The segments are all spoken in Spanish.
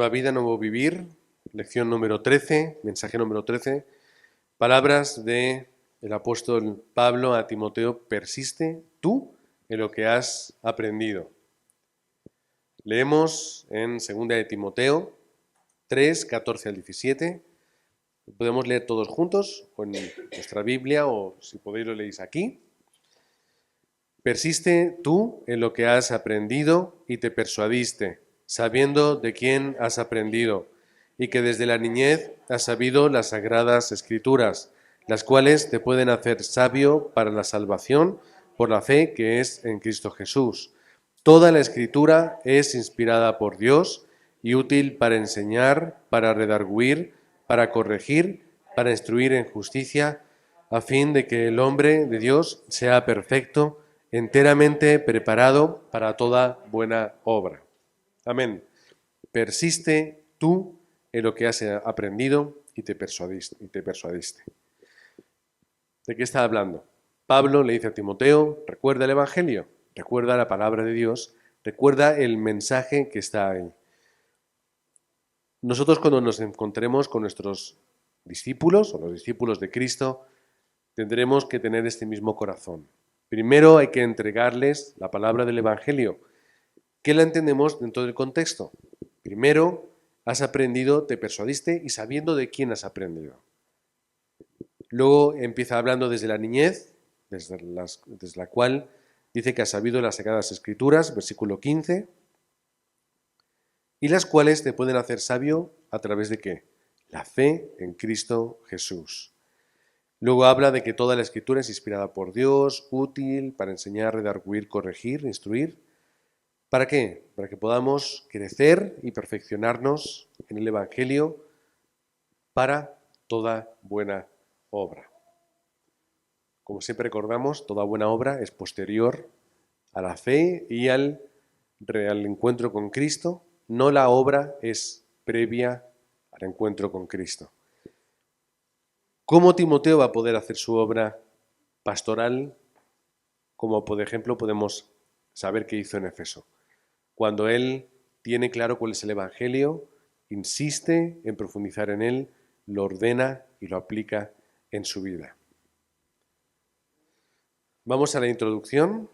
Nueva vida, nuevo vivir, lección número 13, mensaje número 13, palabras del apóstol Pablo a Timoteo: persiste tú en lo que has aprendido. Leemos en 2 de Timoteo 3, 14 al 17. Podemos leer todos juntos con nuestra Biblia, o si podéis lo leéis aquí. Persiste tú en lo que has aprendido y te persuadiste, sabiendo de quién has aprendido, y que desde la niñez has sabido las sagradas Escrituras, las cuales te pueden hacer sabio para la salvación por la fe que es en Cristo Jesús. Toda la Escritura es inspirada por Dios y útil para enseñar, para redarguir, para corregir, para instruir en justicia, a fin de que el hombre de Dios sea perfecto, enteramente preparado para toda buena obra. Amén. Persiste tú en lo que has aprendido y te persuadiste. ¿De qué está hablando? Pablo le dice a Timoteo: recuerda el Evangelio, recuerda la palabra de Dios, recuerda el mensaje que está ahí. Nosotros, cuando nos encontremos con nuestros discípulos o los discípulos de Cristo, tendremos que tener este mismo corazón. Primero hay que entregarles la palabra del Evangelio. ¿Qué la entendemos dentro del contexto? Primero, has aprendido, te persuadiste y sabiendo de quién has aprendido. Luego empieza hablando desde la niñez, desde la cual dice que has sabido las sagradas Escrituras, versículo 15, y las cuales te pueden hacer sabio a través de ¿qué? La fe en Cristo Jesús. Luego habla de que toda la Escritura es inspirada por Dios, útil para enseñar, redarguir, corregir, instruir. ¿Para qué? Para que podamos crecer y perfeccionarnos en el Evangelio para toda buena obra. Como siempre recordamos, toda buena obra es posterior a la fe y al encuentro con Cristo. No la obra es previa al encuentro con Cristo. ¿Cómo Timoteo va a poder hacer su obra pastoral? Como por ejemplo podemos saber qué hizo en Éfeso. Cuando él tiene claro cuál es el Evangelio, insiste en profundizar en él, lo ordena y lo aplica en su vida. Vamos a la introducción.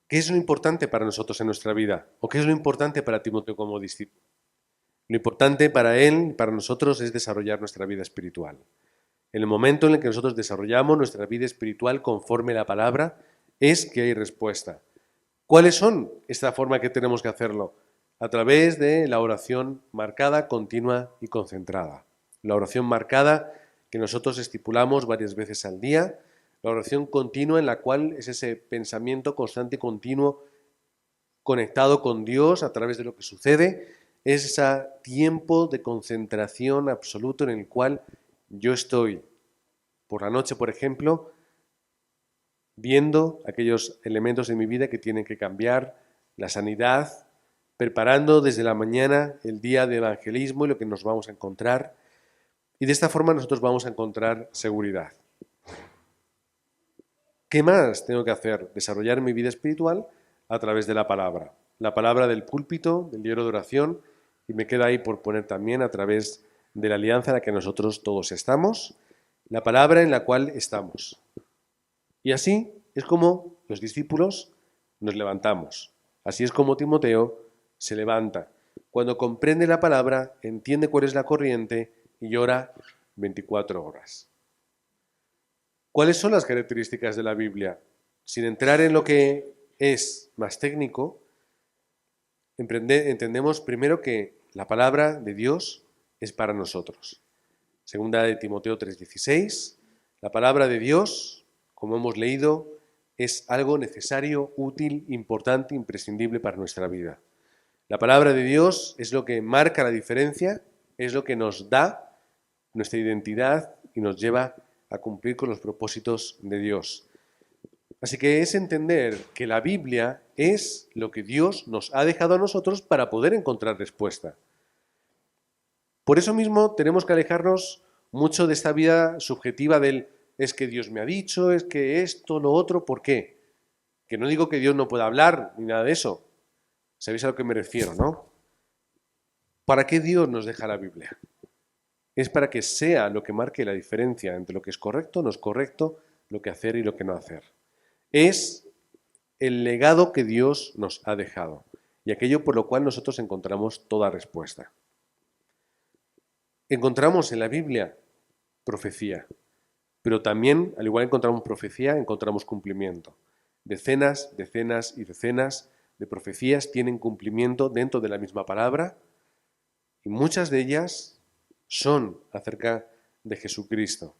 ¿Qué es lo importante para nosotros en nuestra vida? ¿O qué es lo importante para Timoteo como discípulo? Lo importante para él, para nosotros, es desarrollar nuestra vida espiritual. En el momento en el que nosotros desarrollamos nuestra vida espiritual conforme la palabra, es que hay respuesta. ¿Cuáles son esta forma que tenemos que hacerlo? A través de la oración marcada, continua y concentrada. La oración marcada que nosotros estipulamos varias veces al día, la oración continua en la cual es ese pensamiento constante y continuo conectado con Dios a través de lo que sucede, es ese tiempo de concentración absoluto en el cual yo estoy por la noche, por ejemplo, viendo aquellos elementos de mi vida que tienen que cambiar, la sanidad, preparando desde la mañana el día de evangelismo y lo que nos vamos a encontrar. Y de esta forma nosotros vamos a encontrar seguridad. ¿Qué más tengo que hacer? Desarrollar mi vida espiritual a través de la palabra del púlpito, del diario de oración, y me queda ahí por poner también a través de la alianza en la que nosotros todos estamos, la palabra en la cual estamos. Y así es como los discípulos nos levantamos. Así es como Timoteo se levanta. Cuando comprende la palabra, entiende cuál es la corriente y ora 24 horas. ¿Cuáles son las características de la Biblia? Sin entrar en lo que es más técnico, entendemos primero que la palabra de Dios es para nosotros. Segunda de Timoteo 3:16, la palabra de Dios, como hemos leído, es algo necesario, útil, importante, imprescindible para nuestra vida. La palabra de Dios es lo que marca la diferencia, es lo que nos da nuestra identidad y nos lleva a cumplir con los propósitos de Dios. Así que es entender que la Biblia es lo que Dios nos ha dejado a nosotros para poder encontrar respuesta. Por eso mismo tenemos que alejarnos mucho de esta vida subjetiva del es que Dios me ha dicho, es que esto, lo otro, ¿por qué? Que no digo que Dios no pueda hablar ni nada de eso. ¿Sabéis a lo que me refiero, no? ¿Para qué Dios nos deja la Biblia? Es para que sea lo que marque la diferencia entre lo que es correcto, no es correcto, lo que hacer y lo que no hacer. Es el legado que Dios nos ha dejado y aquello por lo cual nosotros encontramos toda respuesta. Encontramos en la Biblia profecía, pero también, al igual que encontramos profecía, encontramos cumplimiento. Decenas, decenas y decenas de profecías tienen cumplimiento dentro de la misma palabra y muchas de ellas son acerca de Jesucristo.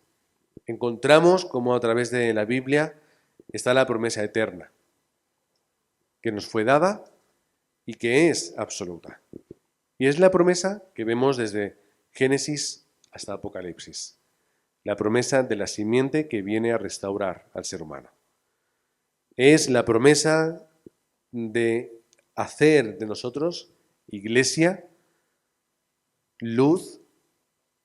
Encontramos como a través de la Biblia está la promesa eterna, que nos fue dada y que es absoluta. Y es la promesa que vemos desde Génesis hasta Apocalipsis. La promesa de la simiente que viene a restaurar al ser humano. Es la promesa de hacer de nosotros iglesia, luz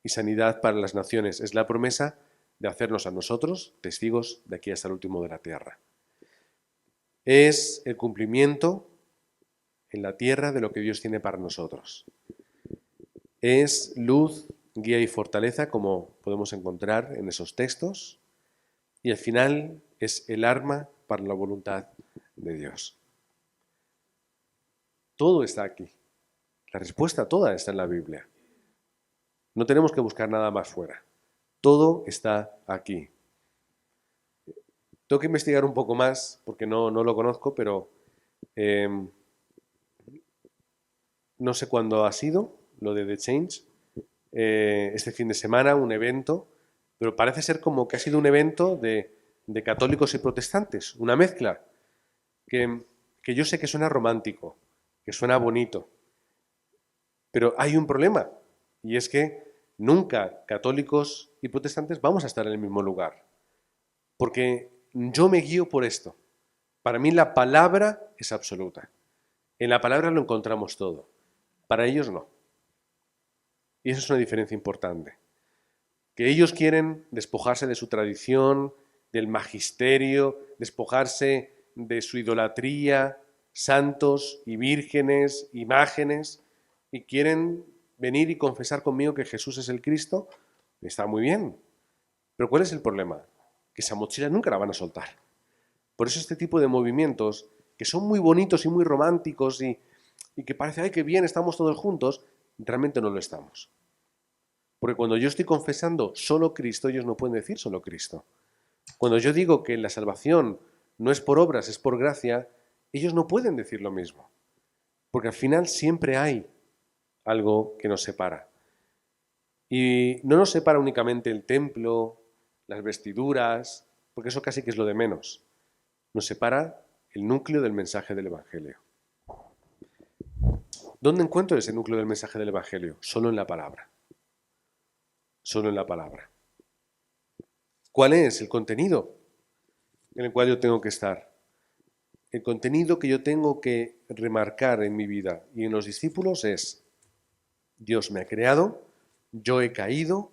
y sanidad para las naciones. Es la promesa de hacernos a nosotros testigos de aquí hasta el último de la tierra. Es el cumplimiento en la tierra de lo que Dios tiene para nosotros. Es luz, guía y fortaleza, como podemos encontrar en esos textos, y al final es el arma para la voluntad de Dios. Todo está aquí. La respuesta toda está en la Biblia. No tenemos que buscar nada más fuera. Todo está aquí. Tengo que investigar un poco más, porque no lo conozco, pero no sé cuándo ha sido lo de The Change. Este fin de semana, un evento, pero parece ser como que ha sido un evento de católicos y protestantes, una mezcla, que yo sé que suena romántico, que suena bonito, pero hay un problema, y es que nunca católicos y protestantes vamos a estar en el mismo lugar, porque yo me guío por esto. Para mí la palabra es absoluta. En la palabra lo encontramos todo. Para ellos no. Y eso es una diferencia importante. Que ellos quieren despojarse de su tradición, del magisterio, despojarse de su idolatría, santos y vírgenes, imágenes, y quieren venir y confesar conmigo que Jesús es el Cristo. Está muy bien. Pero ¿cuál es el problema? Que esa mochila nunca la van a soltar. Por eso este tipo de movimientos, que son muy bonitos y muy románticos y que parece, ay, qué bien, estamos todos juntos, realmente no lo estamos. Porque cuando yo estoy confesando solo Cristo, ellos no pueden decir solo Cristo. Cuando yo digo que la salvación no es por obras, es por gracia, ellos no pueden decir lo mismo. Porque al final siempre hay algo que nos separa. Y no nos separa únicamente el templo, las vestiduras, porque eso casi que es lo de menos. Nos separa el núcleo del mensaje del Evangelio. ¿Dónde encuentro ese núcleo del mensaje del Evangelio? Solo en la palabra. Solo en la palabra. ¿Cuál es el contenido en el cual yo tengo que estar? El contenido que yo tengo que remarcar en mi vida y en los discípulos es: Dios me ha creado, yo he caído,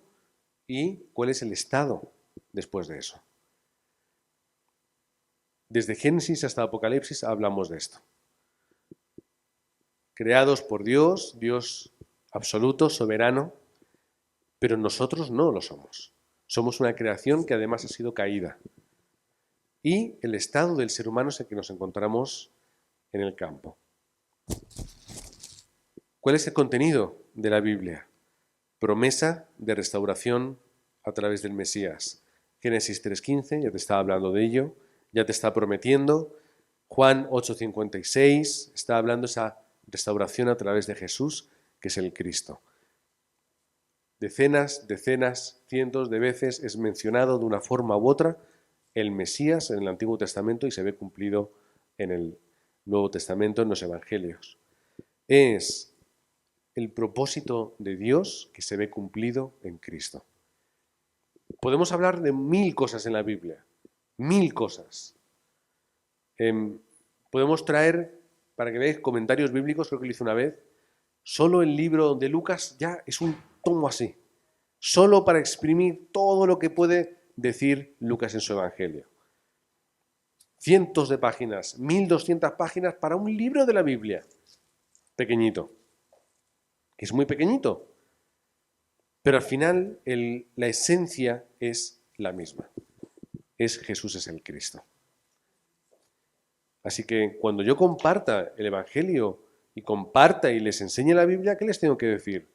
y ¿cuál es el estado después de eso? Desde Génesis hasta Apocalipsis hablamos de esto. Creados por Dios, Dios absoluto, soberano, pero nosotros no lo somos. Somos una creación que además ha sido caída. Y el estado del ser humano es el que nos encontramos en el campo. ¿Cuál es el contenido de la Biblia? Promesa de restauración a través del Mesías. Génesis 3:15, ya te está hablando de ello, ya te está prometiendo. Juan 8:56 está hablando de esa restauración a través de Jesús, que es el Cristo. Decenas, cientos de veces es mencionado de una forma u otra el Mesías en el Antiguo Testamento y se ve cumplido en el Nuevo Testamento, en los Evangelios. Es el propósito de Dios que se ve cumplido en Cristo. Podemos hablar de 1000 cosas en la Biblia, 1000 cosas. Podemos traer, para que veáis, comentarios bíblicos, creo que lo hice una vez. Solo el libro de Lucas ya es un tomo así, solo para exprimir todo lo que puede decir Lucas en su Evangelio? Cientos de páginas, 1200 páginas para un libro de la Biblia, pequeñito, que es muy pequeñito, pero al final la esencia es la misma, Jesús es el Cristo. Así que cuando yo comparta el Evangelio y comparta y les enseñe la Biblia, ¿qué les tengo que decir?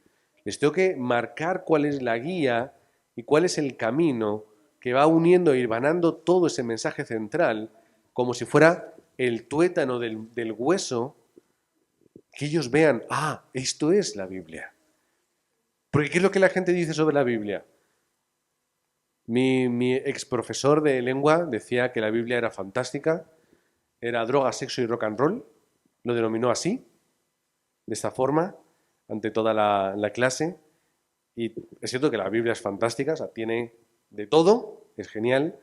Les tengo que marcar cuál es la guía y cuál es el camino que va uniendo e hilvanando todo ese mensaje central, como si fuera el tuétano del hueso, que ellos vean, esto es la Biblia. Porque ¿qué es lo que la gente dice sobre la Biblia? Mi ex profesor de lengua decía que la Biblia era fantástica, era droga, sexo y rock and roll, lo denominó así, de esta forma, ante toda la clase. Y es cierto que la Biblia es fantástica, o sea, tiene de todo, es genial.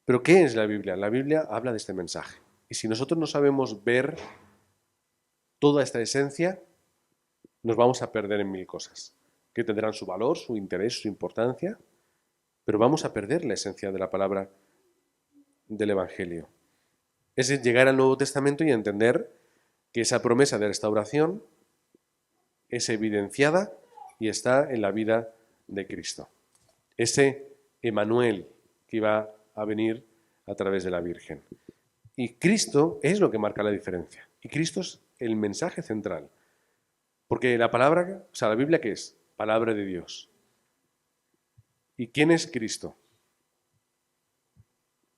Pero ¿qué es la Biblia? La Biblia habla de este mensaje. Y si nosotros no sabemos ver toda esta esencia, nos vamos a perder en mil cosas, que tendrán su valor, su interés, su importancia, pero vamos a perder la esencia de la palabra del Evangelio. Es llegar al Nuevo Testamento y entender que esa promesa de restauración es evidenciada y está en la vida de Cristo. Ese Emmanuel que iba a venir a través de la Virgen. Y Cristo es lo que marca la diferencia. Y Cristo es el mensaje central. Porque la palabra, o sea, la Biblia, ¿qué es? Palabra de Dios. ¿Y quién es Cristo?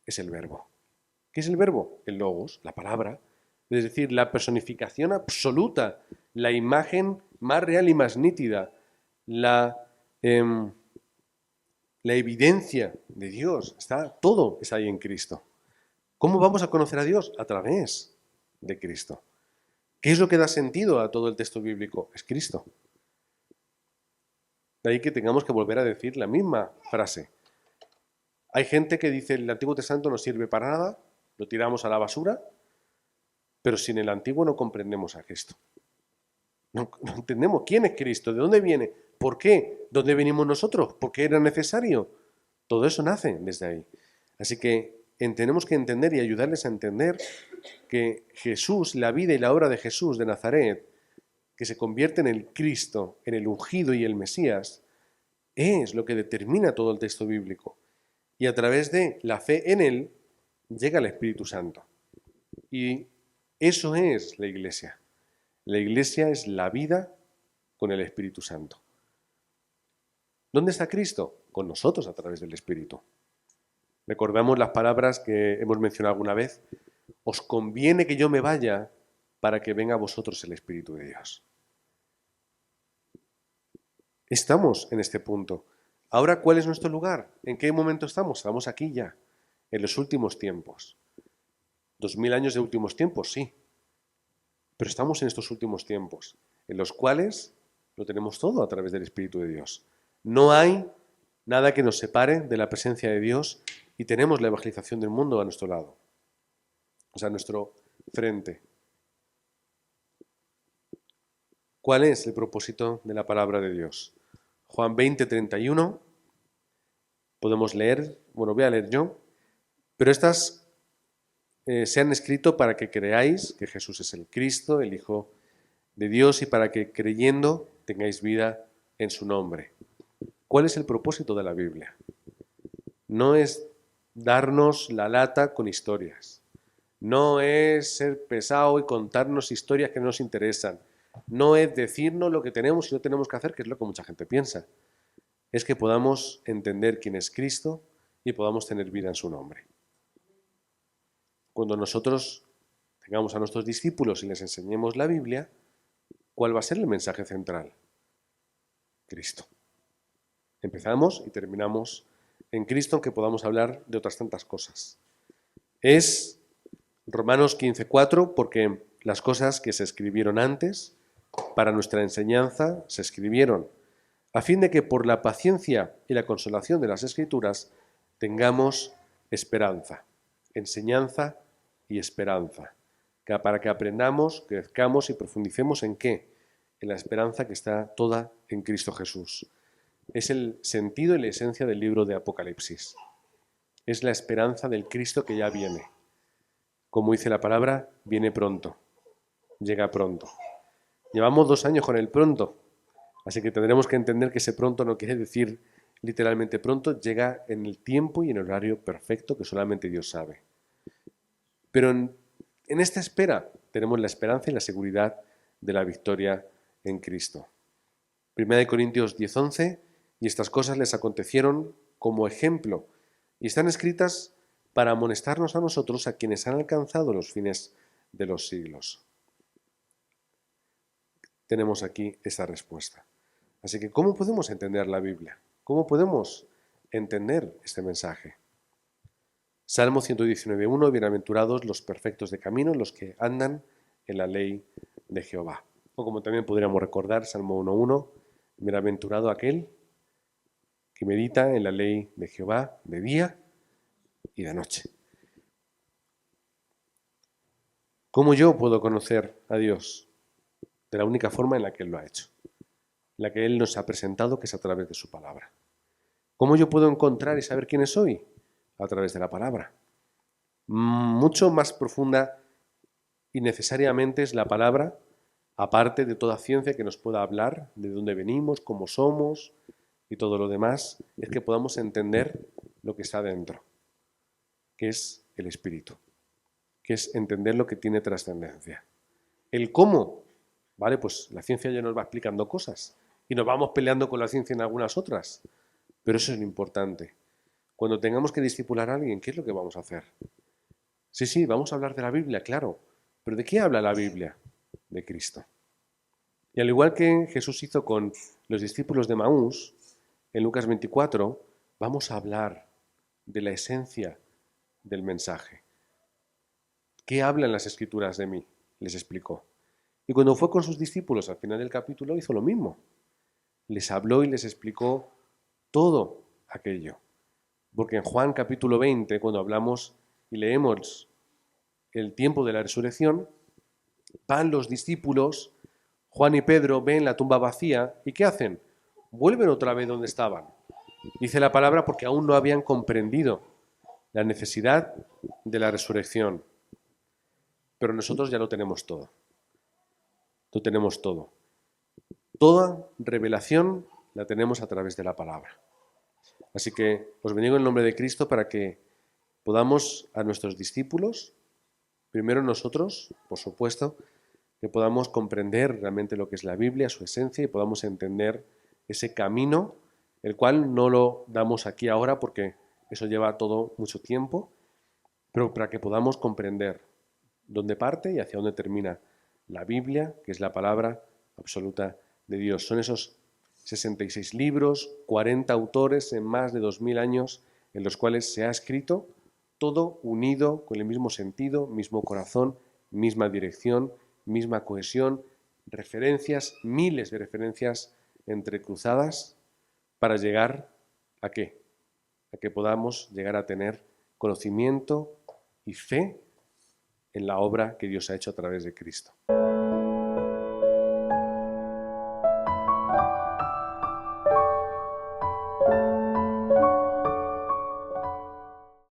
Es el Verbo. ¿Qué es el Verbo? El Logos, la palabra. Es decir, la personificación absoluta, la imagen más real y más nítida, la evidencia de Dios. Todo está ahí en Cristo. ¿Cómo vamos a conocer a Dios? A través de Cristo. ¿Qué es lo que da sentido a todo el texto bíblico? Es Cristo. De ahí que tengamos que volver a decir la misma frase. Hay gente que dice el Antiguo Testamento no sirve para nada, lo tiramos a la basura, pero sin el Antiguo no comprendemos a Cristo. No entendemos quién es Cristo, de dónde viene, por qué, dónde venimos nosotros, por qué era necesario. Todo eso nace desde ahí. Así que tenemos que entender y ayudarles a entender que Jesús, la vida y la obra de Jesús de Nazaret, que se convierte en el Cristo, en el ungido y el Mesías, es lo que determina todo el texto bíblico. Y a través de la fe en Él llega el Espíritu Santo. Y eso es la Iglesia. La Iglesia es la vida con el Espíritu Santo. ¿Dónde está Cristo? Con nosotros a través del Espíritu. Recordamos las palabras que hemos mencionado alguna vez. Os conviene que yo me vaya para que venga a vosotros el Espíritu de Dios. Estamos en este punto. Ahora, ¿cuál es nuestro lugar? ¿En qué momento estamos? Estamos aquí ya, en los últimos tiempos. 2000 años de últimos tiempos, sí. Pero estamos en estos últimos tiempos, en los cuales lo tenemos todo a través del Espíritu de Dios. No hay nada que nos separe de la presencia de Dios y tenemos la evangelización del mundo a nuestro lado, o sea, a nuestro frente. ¿Cuál es el propósito de la palabra de Dios? Juan 20, 31, podemos leer, bueno, voy a leer yo, pero estas se han escrito para que creáis que Jesús es el Cristo, el Hijo de Dios, y para que creyendo tengáis vida en su nombre. ¿Cuál es el propósito de la Biblia? No es darnos la lata con historias. No es ser pesado y contarnos historias que no nos interesan. No es decirnos lo que tenemos y no tenemos que hacer, que es lo que mucha gente piensa. Es que podamos entender quién es Cristo y podamos tener vida en su nombre. Cuando nosotros tengamos a nuestros discípulos y les enseñemos la Biblia, ¿cuál va a ser el mensaje central? Cristo. Empezamos y terminamos en Cristo, aunque podamos hablar de otras tantas cosas. Es Romanos 15:4, porque las cosas que se escribieron antes, para nuestra enseñanza, se escribieron, a fin de que por la paciencia y la consolación de las Escrituras tengamos esperanza, enseñanza y esperanza, para que aprendamos, crezcamos y profundicemos en ¿qué? En la esperanza que está toda en Cristo Jesús. Es el sentido y la esencia del libro de Apocalipsis. Es la esperanza del Cristo que ya viene. Como dice la palabra, viene pronto, llega pronto. Llevamos 2 años con el pronto, así que tendremos que entender que ese pronto no quiere decir literalmente pronto, llega en el tiempo y en el horario perfecto que solamente Dios sabe. Pero en esta espera tenemos la esperanza y la seguridad de la victoria en Cristo. 1 Corintios 10:11, y estas cosas les acontecieron como ejemplo, y están escritas para amonestarnos a nosotros, a quienes han alcanzado los fines de los siglos. Tenemos aquí esta respuesta. Así que, ¿cómo podemos entender la Biblia? ¿Cómo podemos entender este mensaje? Salmo 119:1, bienaventurados los perfectos de camino, los que andan en la ley de Jehová. O como también podríamos recordar, Salmo 1:1, bienaventurado aquel que medita en la ley de Jehová de día y de noche. ¿Cómo yo puedo conocer a Dios? De la única forma en la que Él lo ha hecho, la que Él nos ha presentado, que es a través de su palabra. ¿Cómo yo puedo encontrar y saber quién soy? A través de la palabra. Mucho más profunda y necesariamente es la palabra, aparte de toda ciencia que nos pueda hablar de dónde venimos, cómo somos y todo lo demás, es que podamos entender lo que está dentro, que es el espíritu, que es entender lo que tiene trascendencia. El cómo, ¿vale? Pues la ciencia ya nos va explicando cosas y nos vamos peleando con la ciencia en algunas otras, pero eso es lo importante. Cuando tengamos que discipular a alguien, ¿qué es lo que vamos a hacer? Sí, vamos a hablar de la Biblia, claro, pero ¿de qué habla la Biblia? De Cristo. Y al igual que Jesús hizo con los discípulos de Maús, en Lucas 24, vamos a hablar de la esencia del mensaje. ¿Qué hablan las Escrituras de mí? Les explicó. Y cuando fue con sus discípulos al final del capítulo hizo lo mismo. Les habló y les explicó todo aquello. Porque en Juan capítulo 20, cuando hablamos y leemos el tiempo de la resurrección, van los discípulos, Juan y Pedro ven la tumba vacía y ¿qué hacen? Vuelven otra vez donde estaban. Dice la palabra porque aún no habían comprendido la necesidad de la resurrección. Pero nosotros ya lo tenemos todo. Lo tenemos todo. Toda revelación la tenemos a través de la palabra. Así que os bendigo en el nombre de Cristo para que podamos a nuestros discípulos, primero nosotros, por supuesto, que podamos comprender realmente lo que es la Biblia, su esencia, y podamos entender ese camino, el cual no lo damos aquí ahora porque eso lleva todo mucho tiempo, pero para que podamos comprender dónde parte y hacia dónde termina la Biblia, que es la palabra absoluta de Dios. Son esos 66 libros, 40 autores en más de 2000 años en los cuales se ha escrito, todo unido con el mismo sentido, mismo corazón, misma dirección, misma cohesión, referencias, miles de referencias entrecruzadas para llegar ¿a qué? A que podamos llegar a tener conocimiento y fe en la obra que Dios ha hecho a través de Cristo.